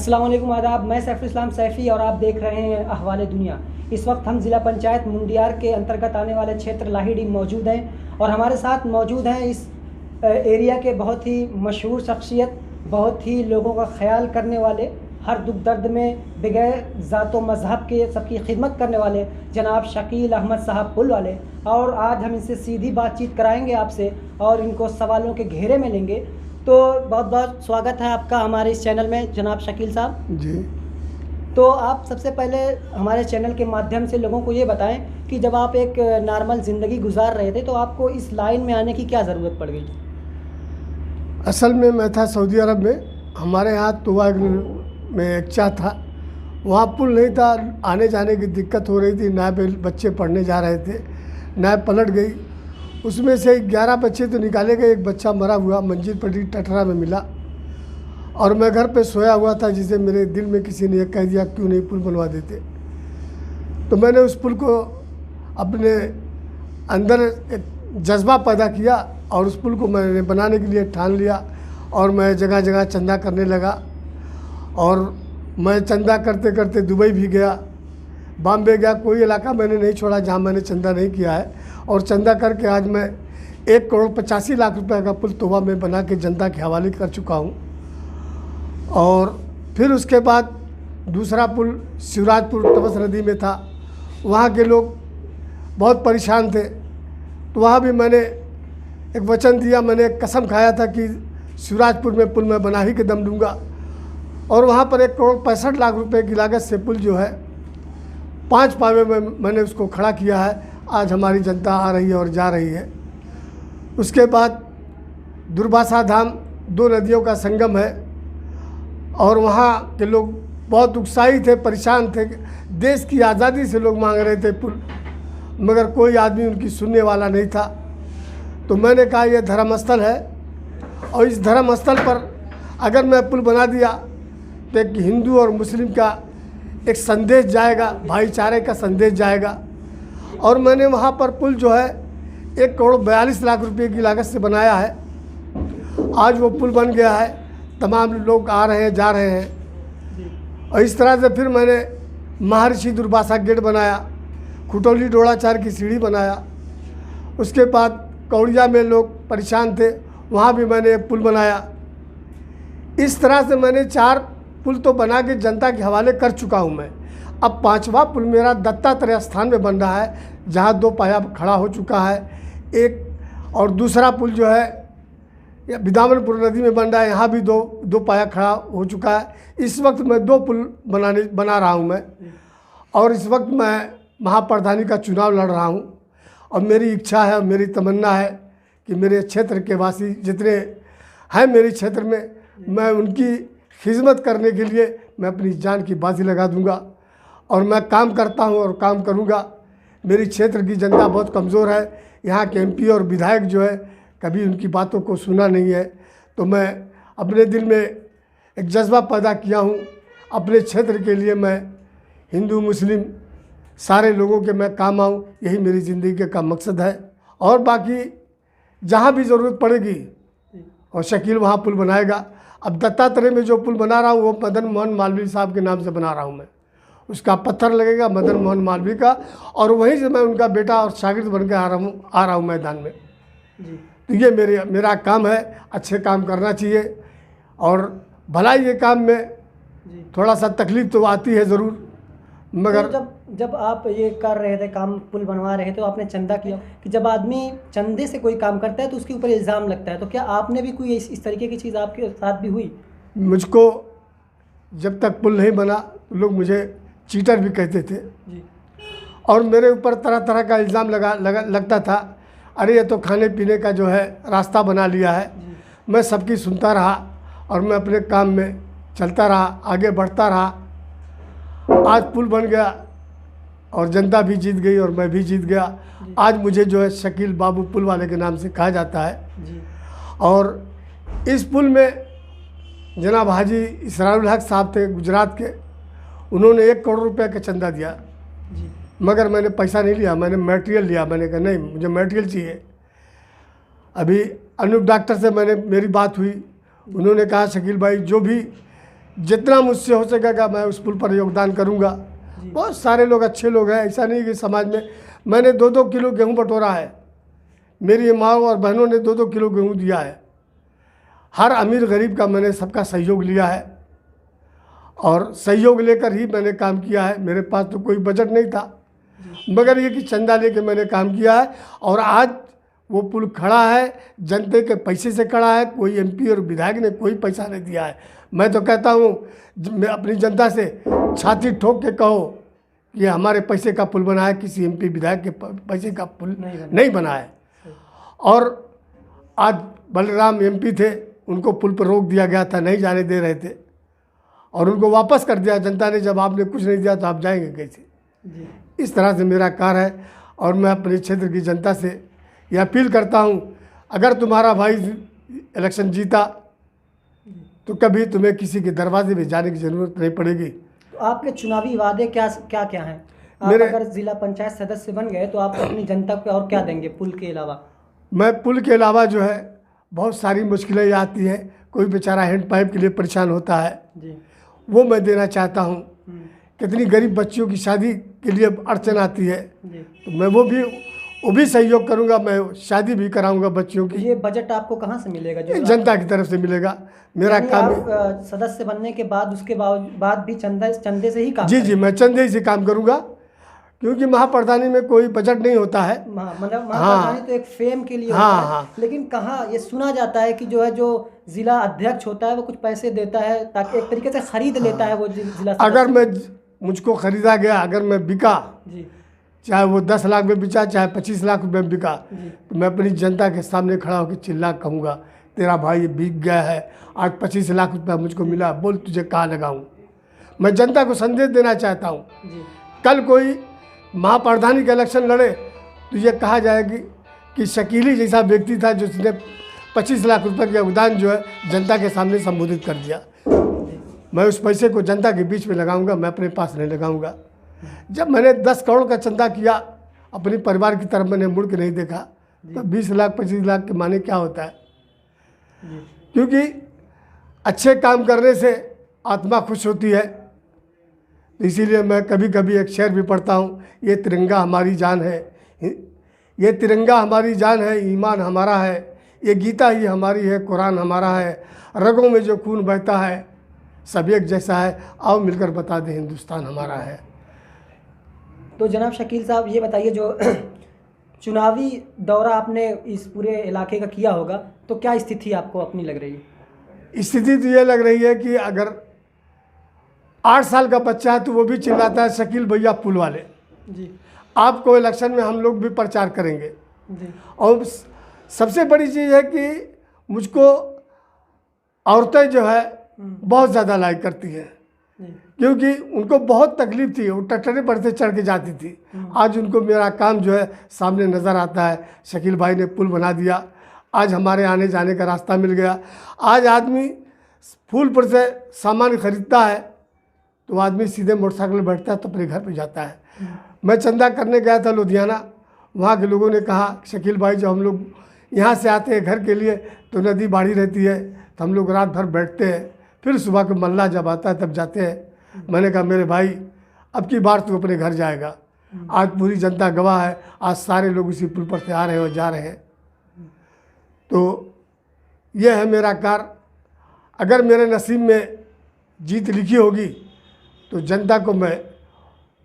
अस्सलाम वालेकुम, आदाब। मैं सैफुल इस्लाम सैफ़ी और आप देख रहे हैं अहवाल दुनिया। इस वक्त हम ज़िला पंचायत मुंडियार के अंतर्गत आने वाले क्षेत्र लाहिड़ी मौजूद हैं और हमारे साथ मौजूद हैं इस एरिया के बहुत ही मशहूर शख्सियत, बहुत ही लोगों का ख्याल करने वाले, हर दुख दर्द में बगैर ज़ात व मज़हब के सबकी खिदमत करने वाले जनाब शकील अहमद साहब पुल वाले। और आज हम इनसे सीधी बातचीत कराएंगे आपसे और इनको सवालों के घेरे में लेंगे। तो बहुत बहुत स्वागत है आपका हमारे इस चैनल में जनाब शकील साहब जी। तो आप सबसे पहले हमारे चैनल के माध्यम से लोगों को ये बताएं कि जब आप एक नॉर्मल ज़िंदगी गुजार रहे थे तो आपको इस लाइन में आने की क्या ज़रूरत पड़ गई? असल में मैं था सऊदी अरब में, हमारे यहाँ तुवा में एक चा था, वहाँ पुल नहीं था, आने जाने की दिक्कत हो रही थी। नए बच्चे पढ़ने जा रहे थे, नए पलट गई, उसमें से 11 बच्चे तो निकाले गए, एक बच्चा मरा हुआ मंजिल पट्टी टटरा में मिला और मैं घर पे सोया हुआ था, जिसे मेरे दिल में किसी ने कह दिया क्यों नहीं पुल बनवा देते। तो मैंने उस पुल को अपने अंदर एक जज्बा पैदा किया और उस पुल को मैंने बनाने के लिए ठान लिया और मैं जगह जगह चंदा करने लगा। और मैं चंदा करते करते दुबई भी गया, बॉम्बे गया, कोई इलाका मैंने नहीं छोड़ा जहाँ मैंने चंदा नहीं किया है। और चंदा करके आज मैं 1,85,00,000 रुपए का पुल तोबा में बना के जनता के हवाले कर चुका हूँ। और फिर उसके बाद दूसरा पुल शिवराजपुर तपस नदी में था, वहाँ के लोग बहुत परेशान थे, तो वहाँ भी मैंने एक वचन दिया, मैंने एक कसम खाया था कि शिवराजपुर में पुल मैं बना ही के दम दूँगा। और वहाँ पर 1,65,00,000 रुपए की लागत से पुल जो है 5 पावे में मैंने उसको खड़ा किया है। आज हमारी जनता आ रही है और जा रही है। उसके बाद दुर्वासा धाम 2 नदियों का संगम है और वहाँ के लोग बहुत उत्साहित थे, परेशान थे। देश की आज़ादी से लोग मांग रहे थे पुल, मगर कोई आदमी उनकी सुनने वाला नहीं था। तो मैंने कहा यह धर्मस्थल है और इस धर्मस्थल पर अगर मैं पुल बना दिया तो एक हिंदू और मुस्लिम का एक संदेश जाएगा, भाईचारे का संदेश जाएगा। और मैंने वहाँ पर पुल जो है 1,42,00,000 रुपये की लागत से बनाया है। आज वो पुल बन गया है, तमाम लोग आ रहे हैं, जा रहे हैं। और इस तरह से फिर मैंने महर्षि दुर्वासा गेट बनाया, खुटौली डोड़ाचार की सीढ़ी बनाया। उसके बाद कौड़िया में लोग परेशान थे, वहाँ भी मैंने एक पुल बनाया। इस तरह से मैंने 4 पुल तो बना के जनता के हवाले कर चुका हूँ मैं। अब 5वां पुल मेरा दत्तात्रेय स्थान में बन रहा है, जहाँ 2 पाया खड़ा हो चुका है एक, और दूसरा पुल जो है बिदावनपुर नदी में बन रहा है, यहाँ भी दो पाया खड़ा हो चुका है। इस वक्त मैं 2 पुल बना रहा हूँ मैं, और इस वक्त मैं महाप्रधानी का चुनाव लड़ रहा हूँ। और मेरी इच्छा है, मेरी तमन्ना है कि मेरे क्षेत्र के वासी जितने हैं मेरे क्षेत्र में, मैं उनकी खिदमत करने के लिए मैं अपनी जान की बाजी लगा दूंगा। और मैं काम करता हूं और काम करूंगा। मेरी क्षेत्र की जनता बहुत कमज़ोर है, यहाँ के MP और विधायक जो है कभी उनकी बातों को सुना नहीं है। तो मैं अपने दिल में एक जज्बा पैदा किया हूं, अपने क्षेत्र के लिए मैं हिंदू मुस्लिम सारे लोगों के मैं काम आऊँ, यही मेरी ज़िंदगी का मकसद है। और बाकी जहाँ भी ज़रूरत पड़ेगी और शकील वहाँ पुल बनाएगा। अब दत्तात्रेय में जो पुल बना रहा हूँ वो मदन मोहन मालवीय साहब के नाम से बना रहा हूँ मैं, उसका पत्थर लगेगा मदन मोहन मालवीय का, और वहीं से मैं उनका बेटा और शागिर्द बन के आ रहा हूँ मैदान में जी। तो ये मेरा काम है, अच्छे काम करना चाहिए। और भलाई के काम में थोड़ा सा तकलीफ़ तो आती है ज़रूर, मगर तो जब आप ये कर रहे थे, काम पुल बनवा रहे थे, तो आपने चंदा किया कि जब आदमी चंदे से कोई काम करता है तो उसके ऊपर इल्ज़ाम लगता है, तो क्या आपने भी कोई इस तरीके की चीज़ आपके साथ भी हुई? मुझको जब तक पुल नहीं बना तो लोग मुझे चीटर भी कहते थे जी। और मेरे ऊपर तरह तरह का इल्ज़ाम लगता था। अरे ये तो खाने पीने का जो है रास्ता बना लिया है। मैं सबकी सुनता रहा और मैं अपने काम में चलता रहा, आगे बढ़ता रहा। आज पुल बन गया और जनता भी जीत गई और मैं भी जीत गया। आज मुझे जो है शकील बाबू पुल वाले के नाम से कहा जाता है जी। और इस पुल में जनाब हाजी इसरारुल हक साहब थे गुजरात के, उन्होंने 1 करोड़ रुपए का चंदा दिया जी। मगर मैंने पैसा नहीं लिया, मैंने मटेरियल लिया। मैंने कहा नहीं, मुझे मटेरियल चाहिए। अभी अनूप डॉक्टर से मेरी बात हुई, उन्होंने कहा शकील भाई जो भी जितना मुझसे हो सकेगा मैं उस पुल पर योगदान करूंगा। बहुत सारे लोग अच्छे लोग हैं, ऐसा नहीं कि समाज में मैंने 2-2 किलो गेहूं बटोरा है, मेरी माँ और बहनों ने 2-2 किलो गेहूं दिया है। हर अमीर गरीब का मैंने सबका सहयोग लिया है और सहयोग लेकर ही मैंने काम किया है। मेरे पास तो कोई बजट नहीं था, मगर ये कि चंदा लेके मैंने काम किया है और आज वो पुल खड़ा है, जनता के पैसे से खड़ा है। कोई एमपी और विधायक ने कोई पैसा नहीं दिया है। मैं तो कहता हूँ मैं अपनी जनता से छाती ठोक के कहो कि हमारे पैसे का पुल बना है, किसी एमपी विधायक के पैसे का पुल नहीं बना है। और आज बलराम एमपी थे, उनको पुल पर रोक दिया गया था, नहीं जाने दे रहे थे और उनको वापस कर दिया जनता ने। जब आपने कुछ नहीं दिया तो आप जाएंगे कैसे? इस तरह से मेरा कार्य है और मैं अपने क्षेत्र की जनता से यह अपील करता हूँ, अगर तुम्हारा भाई इलेक्शन जीता तो कभी तुम्हें किसी के दरवाजे में जाने की ज़रूरत नहीं पड़ेगी। तो आपके चुनावी वादे क्या क्या हैं? आप अगर जिला पंचायत सदस्य बन गए तो आप अपनी जनता को और क्या देंगे पुल के अलावा? मैं पुल के अलावा जो है बहुत सारी मुश्किलें आती हैं, कोई बेचारा हैंड पाइप के लिए परेशान होता है जी, वो मैं देना चाहता हूँ। कितनी गरीब बच्चियों की शादी के लिए अड़चन आती है जी। तो मैं वो भी सहयोग करूँगा, मैं शादी भी कराऊँगा बच्चियों की। ये बजट आपको कहाँ से मिलेगा? जो जनता की तरफ से मिलेगा। मेरा काम आप सदस्य बनने के बाद उसके बाद भी चंदे से ही काम जी जी मैं चंदे से काम करूँगा, क्योंकि महाप्रधानी में कोई बजट नहीं होता है। मतलब महाप्रधानी तो एक फेम के लिए होता है। लेकिन कहाँ ये सुना जाता है कि जो जिला अध्यक्ष होता है वो कुछ पैसे देता है ताकि एक तरीके से खरीद लेता है वो जिला। अगर मुझको खरीदा गया, अगर मैं बिका जी, चाहे वो 10 लाख में बिका चाहे 25 लाख में बिका, तो मैं अपनी जनता के सामने खड़ा होकर चिल्ला कहूँगा तेरा भाई बिक गया है, आज 25 लाख रुपया मुझको मिला, बोल तुझे कहाँ लगाऊँ। मैं जनता को संदेश देना चाहता हूँ। कल कोई महाप्रधानी का इलेक्शन लड़े तो ये कहा जाएगी कि शकीली जैसा व्यक्ति था जिसने 25 लाख रुपए का योगदान जो है जनता के सामने संबोधित कर दिया। मैं उस पैसे को जनता के बीच में लगाऊंगा, मैं अपने पास नहीं लगाऊंगा। जब मैंने 10 करोड़ का चंदा किया, अपने परिवार की तरफ मैंने मुड़ के नहीं देखा, तो 20 लाख 25 लाख के माने क्या होता है? क्योंकि अच्छे काम करने से आत्मा खुश होती है। इसीलिए मैं कभी कभी एक शेर भी पढ़ता हूँ, ये तिरंगा हमारी जान है, ये तिरंगा हमारी जान है, ईमान हमारा है, ये गीता ही हमारी है, कुरान हमारा है, रगों में जो खून बहता है सब एक जैसा है, आओ मिलकर बता दें हिंदुस्तान हमारा है। तो जनाब शकील साहब ये बताइए, जो चुनावी दौरा आपने इस पूरे इलाके का किया होगा, तो क्या स्थिति आपको अपनी लग रही है? स्थिति तो ये लग रही है कि अगर 8 साल का बच्चा है तो वो भी चिल्लाता है शकील भैया पुल वाले जी। आपको इलेक्शन में हम लोग भी प्रचार करेंगे जी। और सबसे बड़ी चीज़ है कि मुझको औरतें जो है बहुत ज़्यादा लाइक करती हैं, क्योंकि उनको बहुत तकलीफ थी, वो टटरे पर से चढ़ के जाती थी। आज उनको मेरा काम जो है सामने नज़र आता है। शकील भाई ने पुल बना दिया, आज हमारे आने जाने का रास्ता मिल गया। आज आदमी फूलपुर से सामान खरीदता है तो आदमी सीधे मोटरसाइकिल में बैठता है तो अपने घर पे जाता है। मैं चंदा करने गया था लुधियाना, वहाँ के लोगों ने कहा शकील भाई जब हम लोग यहाँ से आते हैं घर के लिए तो नदी बाढ़ी रहती है तो हम लोग रात भर बैठते हैं, फिर सुबह को मल्ला जब आता है तब जाते हैं। मैंने कहा मेरे भाई अब की बार तू अपने घर जाएगा। आज पूरी जनता गवाह है, आज सारे लोग इसी पुल पर से आ रहे हैं और जा रहे हैं। तो यह है मेरा कार्य। अगर मेरे नसीब में जीत लिखी होगी तो जनता को मैं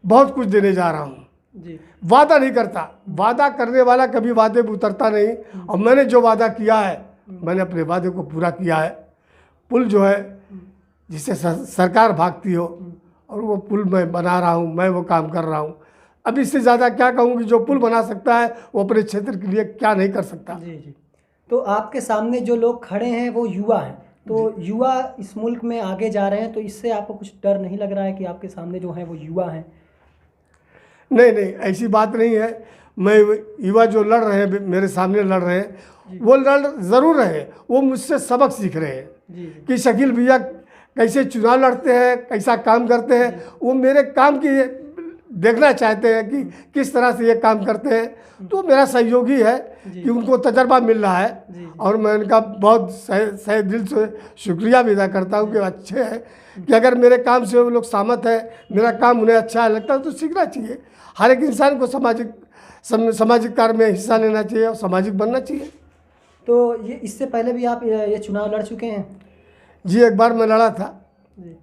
बहुत कुछ देने जा रहा हूँ जी। वादा नहीं करता, वादा करने वाला कभी वादे में उतरता नहीं, और मैंने जो वादा किया है मैंने अपने वादे को पूरा किया है। पुल जो है जिससे सरकार भागती हो और वो पुल मैं बना रहा हूँ, मैं वो काम कर रहा हूँ। अब इससे ज़्यादा क्या कहूँ कि जो पुल बना सकता है वो अपने क्षेत्र के लिए क्या नहीं कर सकता। जी जी। तो आपके सामने जो लोग खड़े हैं वो युवा हैं, तो युवा इस मुल्क में आगे जा रहे हैं, तो इससे आपको कुछ डर नहीं लग रहा है कि आपके सामने जो हैं वो युवा हैं? नहीं नहीं, ऐसी बात नहीं है। मैं युवा जो लड़ रहे हैं, मेरे सामने लड़ रहे हैं, वो लड़ ज़रूर रहे हैं, वो मुझसे सबक सीख रहे हैं कि शकील भैया कैसे चुनाव लड़ते हैं, कैसा काम करते हैं। वो मेरे काम की देखना चाहते हैं कि किस तरह से ये काम करते हैं, तो मेरा सहयोगी है कि उनको तजर्बा मिल रहा है और मैं उनका बहुत सही दिल से शुक्रिया भी अदा करता हूँ कि अच्छे हैं कि अगर मेरे काम से वो लोग सहमत है, मेरा काम उन्हें अच्छा लगता है तो सीखना चाहिए। हर एक इंसान को सामाजिक कार्य में हिस्सा लेना चाहिए और सामाजिक बनना चाहिए। तो ये इससे पहले भी आप ये चुनाव लड़ चुके हैं? जी, एक बार मैं लड़ा था जी।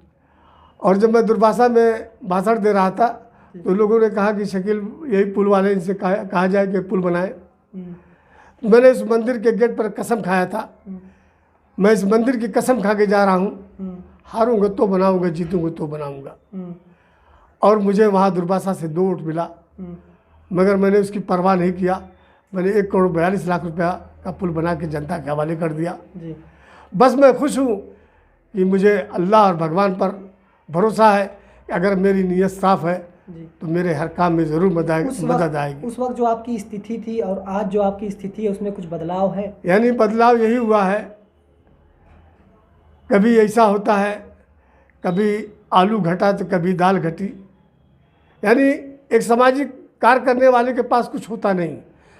और जब मैं दुर्भाषा में भाषण दे रहा था तो लोगों ने कहा कि शकील यही पुल वाले इनसे कहा जाए कि पुल बनाए। मैंने इस मंदिर के गेट पर कसम खाया था, मैं इस मंदिर की कसम खा के जा रहा हूँ, हारूंगा तो बनाऊंगा, जीतूंगा तो बनाऊंगा। और मुझे वहाँ दुर्भाषा से 2 वोट मिला, मगर मैंने उसकी परवाह नहीं किया। मैंने 1 करोड़ 42 लाख रुपया का पुल बना के जनता के हवाले कर दिया। बस मैं खुश हूँ कि मुझे अल्लाह और भगवान पर भरोसा है कि अगर मेरी नीयत साफ़ है तो मेरे हर काम में ज़रूर मदद आएगी। उस वक्त जो आपकी स्थिति थी और आज जो आपकी स्थिति है उसमें कुछ बदलाव है? यानी बदलाव यही हुआ है, कभी ऐसा होता है, कभी आलू घटा तो कभी दाल घटी। यानी एक सामाजिक कार्य करने वाले के पास कुछ होता नहीं,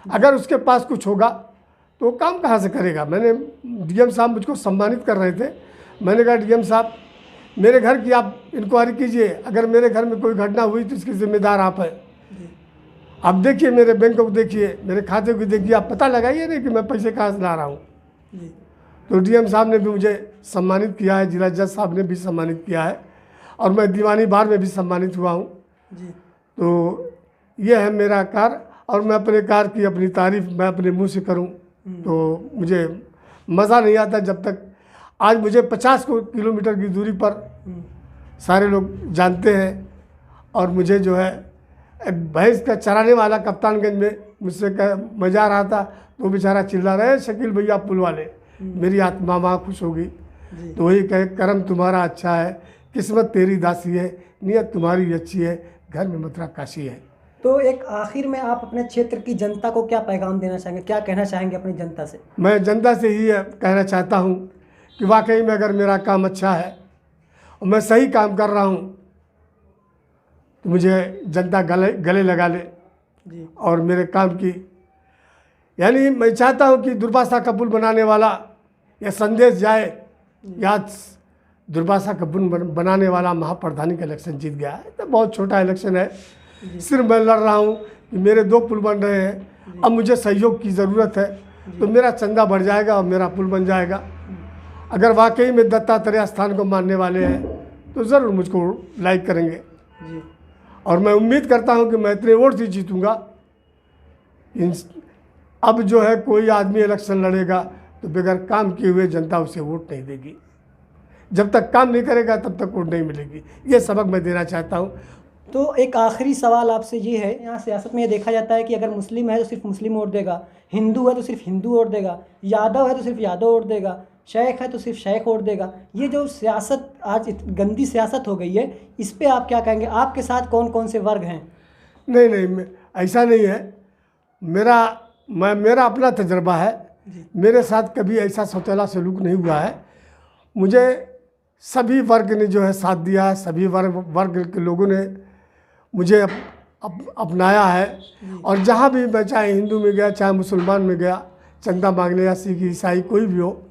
अगर उसके पास कुछ होगा तो काम कहाँ से करेगा। मैंने डीएम साहब मुझको सम्मानित कर रहे थे, मैंने कहा डीएम साहब मेरे घर की आप इंक्वायरी कीजिए, अगर मेरे घर में कोई घटना हुई तो इसकी जिम्मेदार आप है। आप देखिए मेरे बैंक को देखिए, मेरे खाते को देखिए, आप पता लगाइए नहीं कि मैं पैसे कहाँ से ला रहा हूँ। तो डीएम साहब ने भी मुझे सम्मानित किया है, जिला जज साहब ने भी सम्मानित किया है और मैं दीवानी बार में भी सम्मानित हुआ हूँ। तो ये है मेरा कार्य और मैं अपने कार्य की अपनी तारीफ मैं अपने मुँह से करूँ तो मुझे मज़ा नहीं आता। जब तक आज मुझे 50 किलोमीटर की दूरी पर सारे लोग जानते हैं और मुझे जो है भैंस का चराने वाला कप्तानगंज में मुझसे मैं जा रहा था तो बेचारा चिल्ला रहे शकील भैया पुल वाले, मेरी आत्मा वहाँ खुश होगी। तो वही कहे करम तुम्हारा अच्छा है, किस्मत तेरी दासी है, नियत तुम्हारी अच्छी है, घर में मथुरा काशी है। तो एक आखिर में आप अपने क्षेत्र की जनता को क्या पैगाम देना चाहेंगे, क्या कहना चाहेंगे अपनी जनता से? मैं जनता से ही कहना चाहता हूँ कि वाकई में अगर मेरा काम अच्छा है और मैं सही काम कर रहा हूँ तो मुझे जनता गले लगा ले और मेरे काम की, यानी मैं चाहता हूँ कि दुर्भाषा का पुल बनाने वाला यह संदेश जाए, याद दुर्भाषा का पुल बनाने वाला महाप्रधानी का इलेक्शन जीत गया है। तो बहुत छोटा इलेक्शन है, सिर्फ मैं लड़ रहा हूँ कि मेरे 2 पुल बन रहे हैं, अब मुझे सहयोग की ज़रूरत है तो मेरा चंदा बढ़ जाएगा और मेरा पुल बन जाएगा। अगर वाकई में दत्तात्रेय स्थान को मानने वाले हैं तो ज़रूर मुझको लाइक करेंगे और मैं उम्मीद करता हूं कि मैं इतने वोट से जीतूंगा। अब जो है कोई आदमी इलेक्शन लड़ेगा तो बगैर काम किए हुए जनता उसे वोट नहीं देगी, जब तक काम नहीं करेगा तब तक वोट नहीं मिलेगी। ये सबक मैं देना चाहता हूँ। तो एक आखिरी सवाल आपसे ये है, यहाँ सियासत में ये देखा जाता है कि अगर मुस्लिम है तो सिर्फ मुस्लिम वोट देगा, हिंदू है तो सिर्फ हिंदू वोट देगा, यादव है तो सिर्फ यादव वोट देगा, शेख है तो सिर्फ शेख वोट देगा। ये जो सियासत आज गंदी सियासत हो गई है, इस पे आप क्या कहेंगे? आपके साथ कौन कौन से वर्ग हैं? नहीं, ऐसा नहीं है। मेरा अपना तजर्बा है, मेरे साथ कभी ऐसा सौतेला सलूक नहीं हुआ है। मुझे सभी वर्ग ने जो है साथ दिया है, सभी वर्ग के लोगों ने मुझे अपनाया है और जहाँ भी मैं चाहे हिंदू में गया चाहे मुसलमान में गया, चंदा मांगने या सिख ईसाई कोई भी हो,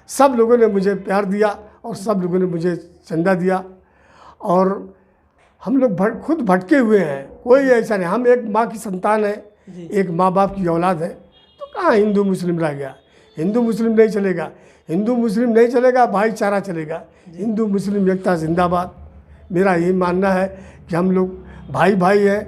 सब लोगों ने मुझे प्यार दिया और सब लोगों ने मुझे चंदा दिया। और हम लोग खुद भटके हुए हैं, कोई ऐसा नहीं। हम एक माँ की संतान है, एक माँ बाप की औलाद है, तो कहाँ हिंदू मुस्लिम रह गया? हिंदू मुस्लिम नहीं चलेगा, हिंदू मुस्लिम नहीं चलेगा, भाईचारा चलेगा। हिंदू मुस्लिम एकता जिंदाबाद। मेरा यही मानना है कि हम लोग भाई भाई हैं,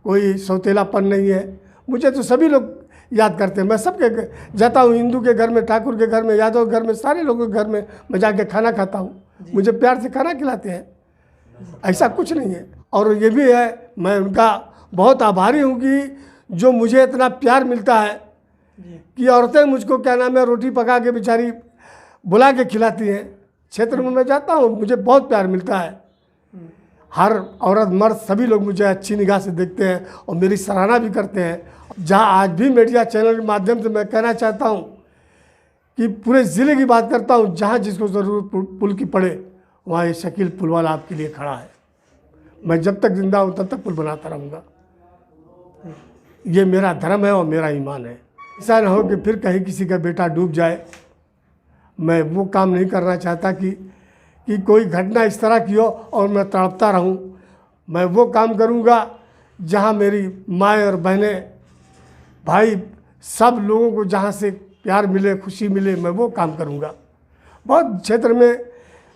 कोई सौतेलापन नहीं है। मुझे तो सभी लोग याद करते हैं, मैं सबके जाता हूँ, हिंदू के घर में, ठाकुर के घर में, यादव के घर में, सारे लोगों के घर में मैं जाके खाना खाता हूँ, मुझे प्यार से खाना खिलाते हैं, ऐसा कुछ नहीं है। और ये भी है, मैं उनका बहुत आभारी हूँ कि जो मुझे इतना प्यार मिलता है कि औरतें मुझको क्या नाम है रोटी पका के बेचारी बुला के खिलाती हैं। क्षेत्र में मैं जाता हूँ, मुझे बहुत प्यार मिलता है। हर औरत मर्द सभी लोग मुझे अच्छी निगाह से देखते हैं और मेरी सराहना भी करते हैं। जहाँ आज भी मीडिया चैनल के माध्यम से मैं कहना चाहता हूँ कि पूरे ज़िले की बात करता हूँ, जहाँ जिसको ज़रूरत पुल की पड़े वहाँ ये शकील पुल वाला आपके लिए खड़ा है। मैं जब तक जिंदा हूँ तब तक पुल बनाता रहूँगा। ये मेरा धर्म है और मेरा ईमान है। ऐसा ना हो कि फिर कहीं किसी का बेटा डूब जाए। मैं वो काम नहीं करना चाहता कि कोई घटना इस तरह की हो और मैं तड़पता रहूं। मैं वो काम करूंगा जहां मेरी माँ और बहनें, भाई, सब लोगों को जहां से प्यार मिले, खुशी मिले, मैं वो काम करूंगा। बहुत क्षेत्र में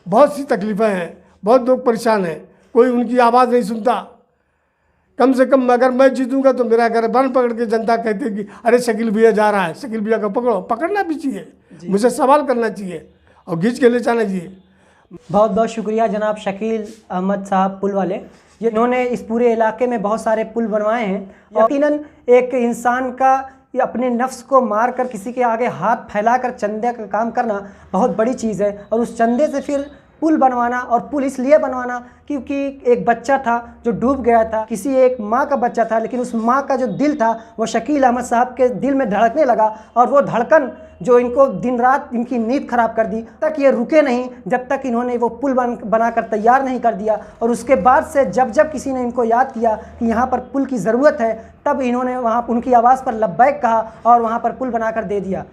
बहुत सी तकलीफ़ें हैं, बहुत लोग परेशान हैं, कोई उनकी आवाज़ नहीं सुनता। कम से कम अगर मैं जीतूंगा तो मेरा घर बन पकड़ के जनता कहते कि अरे शकील भैया जा रहा है, शकील भैया को पकड़ो। पकड़ना भी चाहिए, मुझे सवाल करना चाहिए और खींच के ले जाना चाहिए। बहुत बहुत शुक्रिया जनाब शकील अहमद साहब पुल वाले, जिन्होंने इस पूरे इलाके में बहुत सारे पुल बनवाए हैं। यकीनन एक इंसान का अपने नफ्स को मार कर किसी के आगे हाथ फैलाकर चंदे का काम करना बहुत बड़ी चीज़ है, और उस चंदे से फिर पुल बनवाना, और पुल इसलिए बनवाना क्योंकि एक बच्चा था जो डूब गया था, किसी एक माँ का बच्चा था, लेकिन उस माँ का जो दिल था वो शकील अहमद साहब के दिल में धड़कने लगा, और वो धड़कन जो इनको दिन रात इनकी नींद खराब कर दी, तक ये रुके नहीं जब तक इन्होंने वो पुल बनाकर तैयार नहीं कर दिया। और उसके बाद से जब जब किसी ने इनको याद किया कि यहाँ पर पुल की ज़रूरत है, तब इन्होंने वहाँ उनकी आवाज़ पर लब्बैक कहा और वहाँ पर पुल बनाकर दे दिया।